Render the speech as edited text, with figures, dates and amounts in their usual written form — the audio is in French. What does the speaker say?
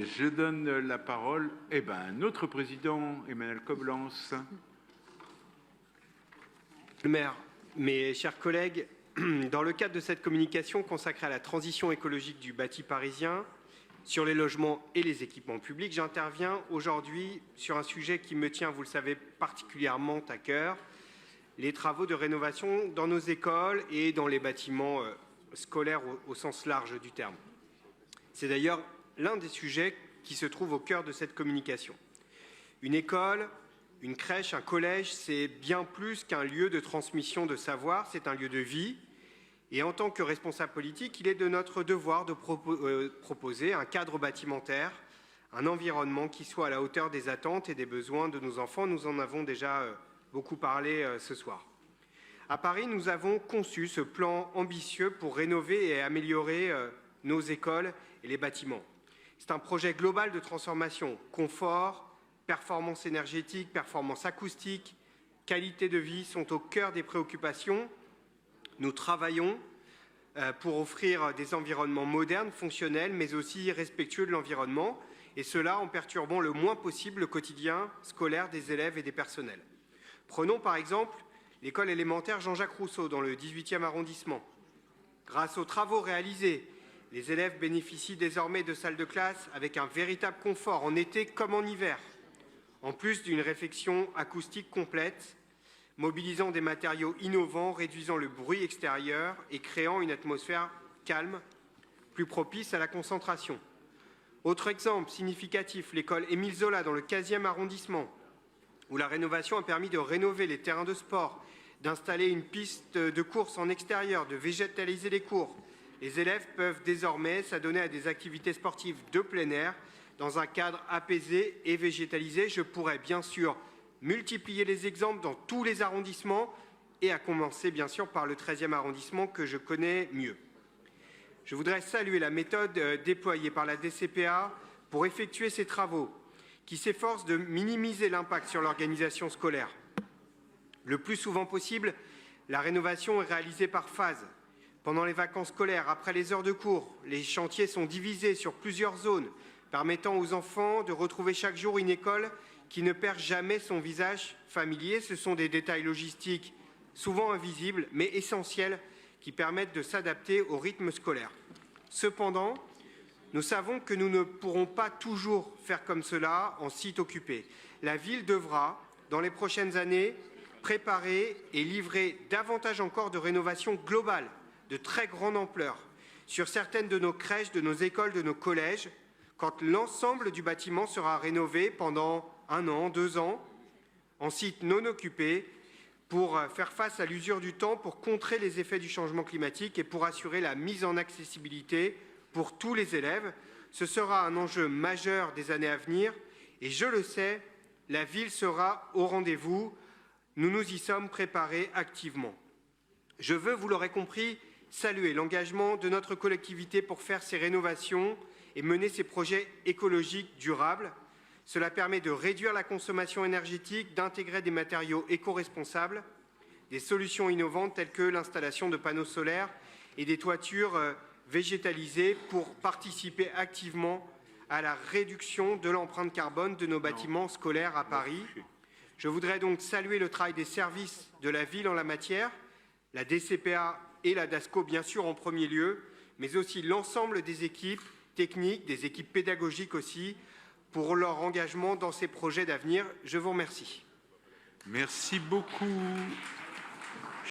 Je donne la parole à notre président, Emmanuel Coblence. Le maire, mes chers collègues, dans le cadre de cette communication consacrée à la transition écologique du bâti parisien, sur les logements et les équipements publics, j'interviens aujourd'hui sur un sujet qui me tient, vous le savez, particulièrement à cœur, les travaux de rénovation dans nos écoles et dans les bâtiments scolaires au sens large du terme. C'est d'ailleurs l'un des sujets qui se trouve au cœur de cette communication. Une école, une crèche, un collège, c'est bien plus qu'un lieu de transmission de savoir, c'est un lieu de vie. Et en tant que responsable politique, il est de notre devoir de proposer un cadre bâtimentaire, un environnement qui soit à la hauteur des attentes et des besoins de nos enfants. Nous en avons déjà beaucoup parlé ce soir. À Paris, nous avons conçu ce plan ambitieux pour rénover et améliorer nos écoles et les bâtiments. C'est un projet global de transformation, confort, performance énergétique, performance acoustique, qualité de vie sont au cœur des préoccupations. Nous travaillons pour offrir des environnements modernes, fonctionnels, mais aussi respectueux de l'environnement, et cela en perturbant le moins possible le quotidien scolaire des élèves et des personnels. Prenons par exemple l'école élémentaire Jean-Jacques Rousseau dans le 18e arrondissement. Grâce aux travaux réalisés, les élèves bénéficient désormais de salles de classe avec un véritable confort en été comme en hiver, en plus d'une réfection acoustique complète, mobilisant des matériaux innovants, réduisant le bruit extérieur et créant une atmosphère calme, plus propice à la concentration. Autre exemple significatif, l'école Émile Zola dans le 15e arrondissement, où la rénovation a permis de rénover les terrains de sport, d'installer une piste de course en extérieur, de végétaliser les cours. Les élèves peuvent désormais s'adonner à des activités sportives de plein air dans un cadre apaisé et végétalisé. Je pourrais bien sûr multiplier les exemples dans tous les arrondissements et à commencer bien sûr par le 13e arrondissement que je connais mieux. Je voudrais saluer la méthode déployée par la DCPA pour effectuer ces travaux qui s'efforce de minimiser l'impact sur l'organisation scolaire. Le plus souvent possible, la rénovation est réalisée par phase. Pendant les vacances scolaires, après les heures de cours, les chantiers sont divisés sur plusieurs zones, permettant aux enfants de retrouver chaque jour une école qui ne perd jamais son visage familier. Ce sont des détails logistiques souvent invisibles, mais essentiels, qui permettent de s'adapter au rythme scolaire. Cependant, nous savons que nous ne pourrons pas toujours faire comme cela en site occupé. La ville devra, dans les prochaines années, préparer et livrer davantage encore de rénovations globales, de très grande ampleur, sur certaines de nos crèches, de nos écoles, de nos collèges, quand l'ensemble du bâtiment sera rénové pendant 1 an, 2 ans, en site non occupé, pour faire face à l'usure du temps, pour contrer les effets du changement climatique et pour assurer la mise en accessibilité pour tous les élèves. Ce sera un enjeu majeur des années à venir et je le sais, la ville sera au rendez-vous. Nous nous y sommes préparés activement. Je veux, vous l'aurez compris, saluer l'engagement de notre collectivité pour faire ces rénovations et mener ces projets écologiques durables. Cela permet de réduire la consommation énergétique, d'intégrer des matériaux éco-responsables, des solutions innovantes telles que l'installation de panneaux solaires et des toitures végétalisées pour participer activement à la réduction de l'empreinte carbone de nos bâtiments scolaires à Paris. Je voudrais donc saluer le travail des services de la ville en la matière, la DCPA et la DASCO bien sûr en premier lieu, mais aussi l'ensemble des équipes techniques, des équipes pédagogiques aussi, pour leur engagement dans ces projets d'avenir. Je vous remercie. Merci beaucoup.